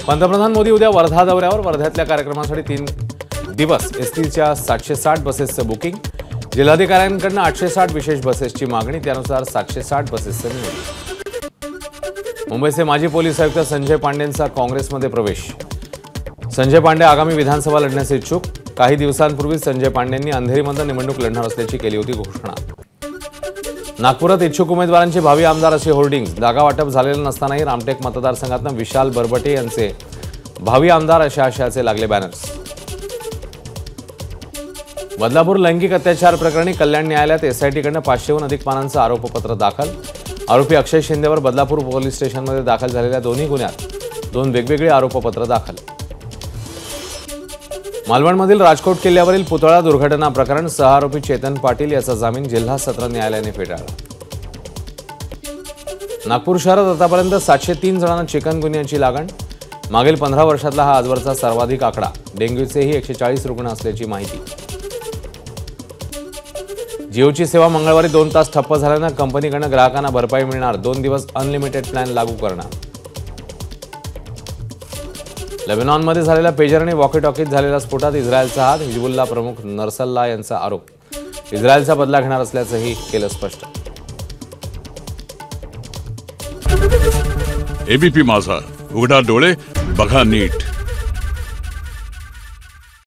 पंतप्रधान मोदी उद्या वर्धा दौऱ्यावर। वर्ध्यातल्या कार्यक्रमासाठी 3 दिवस एसटीच्या 760 बसेसचं बुकिंग। जिल्हाधिकाऱ्यांकडून 860 विशेष बसेसची मागणी, त्यानुसार 760 बसेसचं नियोजन। मुंबईचे माजी पोलीस आयुक्त संजय पांडेंचा काँग्रेसमध्ये प्रवेश। संजय पांडे आगामी विधानसभा लढण्यास इच्छुक। काही दिवसांपूर्वी संजय पांडेंनी अंधेरीमध्ये निवडणूक लढणार असल्याची केली होती घोषणा। नागपुरात इच्छुक उमेदवारांचे भावी आमदार असे होर्डिंग्स। जागा वाटप झालेलं नसतानाही रामटेक मतदारसंघातून विशाल बरबटे यांचे भावी आमदार अशा आशयाचे लागले बॅनर्स। बदलापूर लैंगिक अत्याचार प्रकरणी कल्याण न्यायालयात एसआयटीकडून 500हून अधिक पानांचं आरोपपत्र दाखल। आरोपी अक्षय शिंदेवर बदलापूर पोलीस स्टेशनमध्ये दाखल झालेल्या दोन्ही गुन्ह्यात 2 वेगवेगळी आरोपपत्र दाखल। मालवणमधील राजकोट किल्ल्यावरील पुतळा दुर्घटना प्रकरण, सहआरोपी चेतन पाटील याचा जामीन जिल्हा सत्र न्यायालयाने फेटाळला। नागपूर शहरात आतापर्यंत 703 जणांना चिकनगुन्ह्याची लागण। मागील 15 वर्षातला हा आजवरचा सर्वाधिक आकडा। डेंग्यूचेही 140 रुग्ण असल्याची माहिती। जिओची सेवा मंगळवारी 2 तास ठप्प झाल्यानं कंपनीकडून ग्राहकांना भरपाई मिळणार। 2 दिवस अनलिमिटेड प्लॅन लागू करणार। लेबनॉनमध्ये झालेल्या पेजर आणि वॉकी टॉकीत झालेल्या स्फोटात इस्रायलचा हात। हिजबुल्ला प्रमुख नसरल्ला यांचा आरोप। इस्रायलचा बदला घेणार असल्याचंही केलं स्पष्ट। एबीपी माझा, उघडा डोळे बघा नीट।